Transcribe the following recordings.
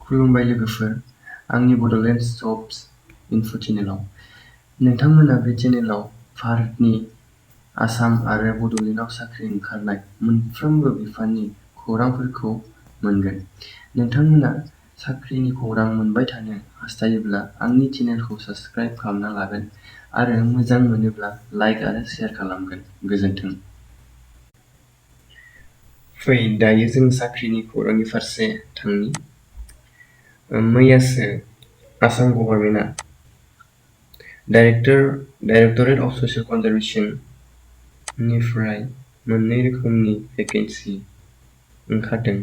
खुलुमबाय लोगोफोर, आंनि बड'लेण्ड जब्स इनफो चेनेलाव। नोंथांमोना बे चेनेलाव भारतनि आसाम आरो बड'लेण्डआव साख्रि ओंखारनाय मोनफ्रोमबो बिफाननि खौरांफोरखौ मोनगोन। नोंथांमोना साख्रिनि खौरां मोनबाय थानो हास्थायोब्ला आंनि चेनेलखौ साबस्क्राइब खालामना लागोन आरो मोजां मोनोब्ला लाइक आरो शेयार खालामगोन। गोजोन्थों। फै दायो जों साख्रिनि खौरांनि फारसे थांनि। मैयासो आसाम गभर्नमेन्टआ डाइरेक्टरेट अफ ससियेल कनजारभेसन निफ्राय मोननै रोखोमनि भेकेन्सि ओंखारदों,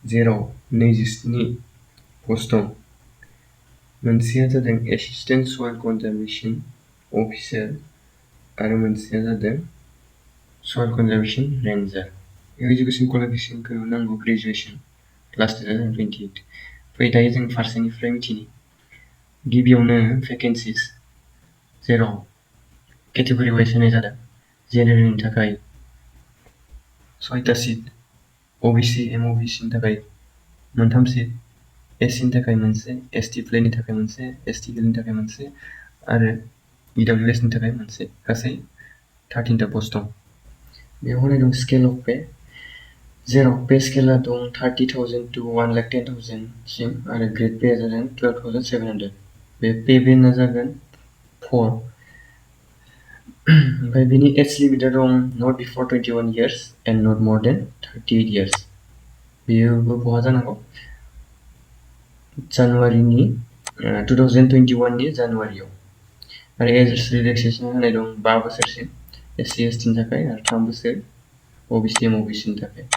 जेराव 27 पस्ट दं। मोनसेया जादों एसिस्टेन्ट सयल कनजारभेसन अफिसार आरो मोनसेया जादों सयल कनजारभेसन रेन्जार। एजुकेशन क्वालिफिकेशनखौ नांगौ ग्रेजुएसन, क्लास 2028। फै दायो जों फारसेनिफ्राय मिथिनि। गिबियावनो भेकेन्सिस, जेराव केटेगरि वाइज होनाय जादों। जेनेरेलनि थाखाय 6टा सिट, ओबीसी एमओबीसीनि थाखाय 3 सिट, एससीनि थाखाय 1, एसटी प्लेननि थाखाय 1, एसटी हिलनि थाखाय 1 आरो ईडब्लिउएसनि थाखाय 1। गासै 13टा पस्ट दं। बेयाव होनाय दं स्केल अफ पे, जेराव पे स्केलआ दं 30,000 to 1,10,000 सिम आरो ग्रेड पेआ जादों 12,700। बे पे बेन्डआ जागोन 4। ओमफ्राय बिनि एज लिमिटआ दं नट बिफर 21 years and not more than 38 years। बेयोबो बहा जानांगौ? जानुवारिनि 2021 नि जानुवारियाव। आरो एज रिलेक्सेसन होनाय दं 5 बोसोरसिम एससी एसटीनि थाखाय आरो 3 बोसोर ओबीसी एमओबीसीनि थाखाय।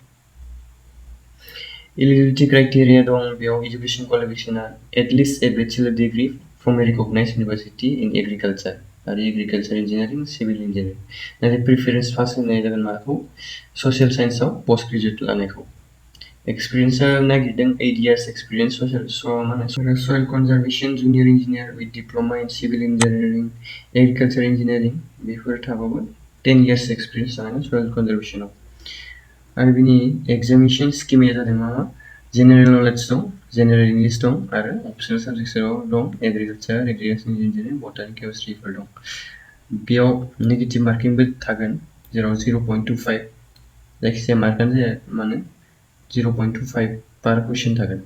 एलिजिबिलिटी क्राइटेरिया दं बेयाव एजुकेशन क्वालिफिकेशनआ at least a bachelor degree from a recognised university in agriculture आरो एग्रिकालचार इन्जिनियारिं, सिभिल इन्जिनियारिं। नाथाय प्रिफारेन्स फार्स्ट होनाय जागोन माखौ? ससियेल साइन्सआव पोस्ट ग्रेजुएट लानायखौ। एक्सपिरियेन्सआ नागिरदों 8 years experience soil conservation junior engineer with diploma in civil engineering, agriculture engineering before थाबाबो 10 years experience जानांगोन सयल कनजारभेसनाव। आरो बिनि एग्जामिनेसन स्किमआ जादों मा? जेनेरेल नलेज दं, जेनेरेल इंलिश दं आरो अपसनेल साबजेक्टसआव दं एग्रिकालचार इन्जिनियारिं, बटानि, केमिस्ट्रिफोर दं। बेयाव नेगेटिभ मार्किंबो थागोन, जेराव 0.25 जायखिजाया मार्कआनो जाया मानो 0.25 पार कुइसन थागोन।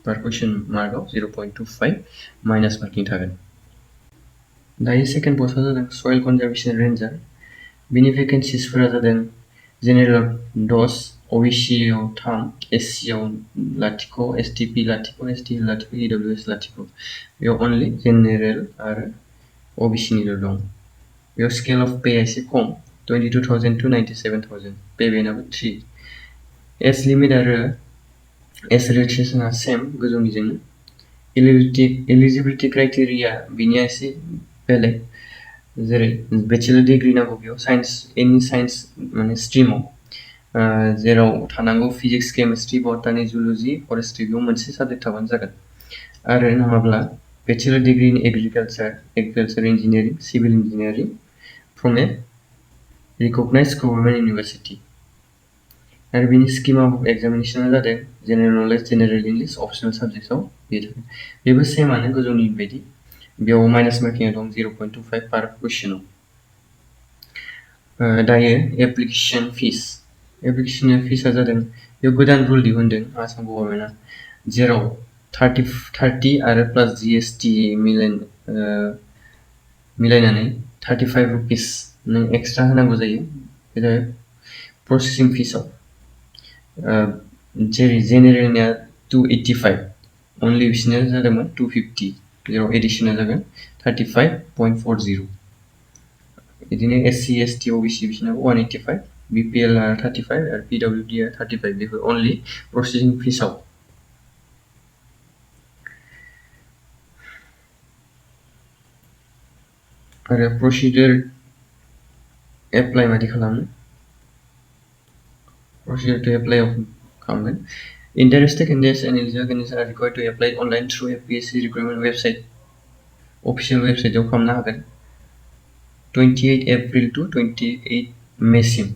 पार कुइसन मार्कआव 0.25 माइनास मार्किं थागोन। दायो सेकेन्ड पस्टआ जादों सयल कनजारभेसन रेन्जार। बिनि भेकेन्सिसफोरा जादों जेनेरेल 10, ओबीसीआव 3, एससीआव 0, एसटीपी 0, एसटी 0, ईडब्लिउएस 0। बेयाव अनलि जेनेरेल आरो ओबीसीनिल' दं। बेयाव स्केल अफ पे एसे खम, 22,000 to 97,000। पे बेनाबो 3। एज लिमिट आरो एज रिलेक्सेसनआ सेम गोजौनिजोंनो। एलिजिबिलिटी क्राइटेरिया बिनिया एसे बेलेग, जेरै बेचलर डिग्री नांगौ बेयाव साइन्स, एनि साइन्स माने स्ट्रिमाव, जेराव थानांगौ फिजिक्स, केमिस्ट्रि, बटानि, जुल'जि, फरेस्ट्रि बेयाव मोनसे साबजेक्ट थाबानो जागोन। आरो नङाब्ला bachelor degree in agriculture engineering, civil engineering from a recognised government university. आरो बिनि स्किम अफ एग्जामिनेसना जादों general knowledge, general English, optional साबजेक्टआव बेबो सेमानो गोजौनि बायदि। बेयाव माइनास मार्किंआ दं 0.25 पार कुइसनाव। दायो एप्लिकेसन फिस। एप्लिकेसन फिसआ जादों बेयाव गोदान रुल दिहुनदों आसाम गभर्नमेन्टआ, जेराव 30 आरो प्लास जीएसटी मिलायनानै 35 रुपिस नों एक्सट्रा होनांगौ जायो। बे जाबाय प्रसेसिं फिसआव। जेरै जेनेरेलनिया 285, अनलि बिसिना जादोंमोन 250, जेराव एडिसना जागोन 35.40। बिदिनो एससी एसटी ओबीसी बिसिनाबो 185, बीपीएल आ 35 आरो पीडब्लिउडी आ 35। बेफोर अनलि प्रसेसिं फिसआव। आरो प्रसिडियर एप्लाइ मादि खालामो? Procedure to apply खालामगोन। Interested candidates and eligible candidates are required to apply online through APSC recruitment website, official website आव खालामनो हागोन 28 एप्रिल to 28 मेसिम।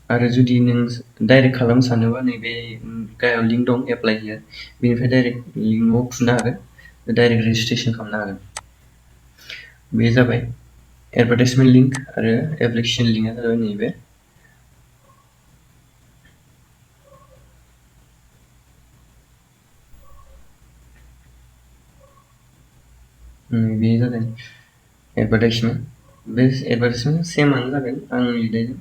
आरो जुदि नों डाइरेक्ट खालामनो सानोबा नैबे गाहायाव लिंक दं एप्लाइ हियार बेनिफ्राय डाइरेक्ट लिंकआव थुनो हागोन डाइरेक्ट रेजिस्ट्रेसन खालामनो हागोन। बे जाबाय एडभार्टाइजमेन्ट लिंक आरो एप्लिकेसन लिंकआ जाबाय नैबे। बे जादों एडभार्टाइजमेन्ट। बे एडभार्टाइजमेन्ट सेमानो जागोन आं लिरनायजों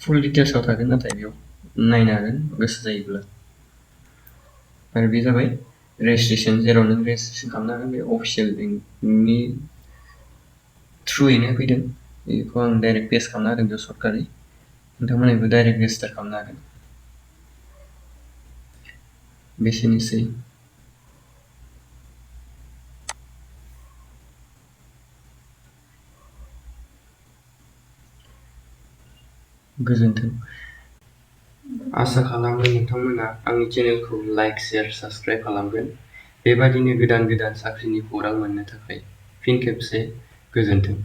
फुल डिटेल्सआव थागोन नाथाय बेयाव नायनो हागोन गोसो जायोब्ला। आरो बे जाबाय रेजिस्ट्रेसन जेराव नों रेजिस्ट्रेसन खालामनो हागोन बे अफिसियेल लिंकनि थ्रुयैनो फैदों बेखौ आं डाइरेक्ट पेस्ट खालामना होदों बेयाव सर्टकाटै नोंथांमोनहाबो डाइरेक्ट रेजिस्टार खालामनो हागोन। बेसेनोसै। गोजोन्थों। आसा खालामो नोंथांमोना आंनि चेनेलखौ लाइक शेयार साबस्क्राइब खालामगोन बेबादिनो गोदान गोदान साख्रिनि खौरां मोननो थाखाय फिन खेबसे गोजोन्थों।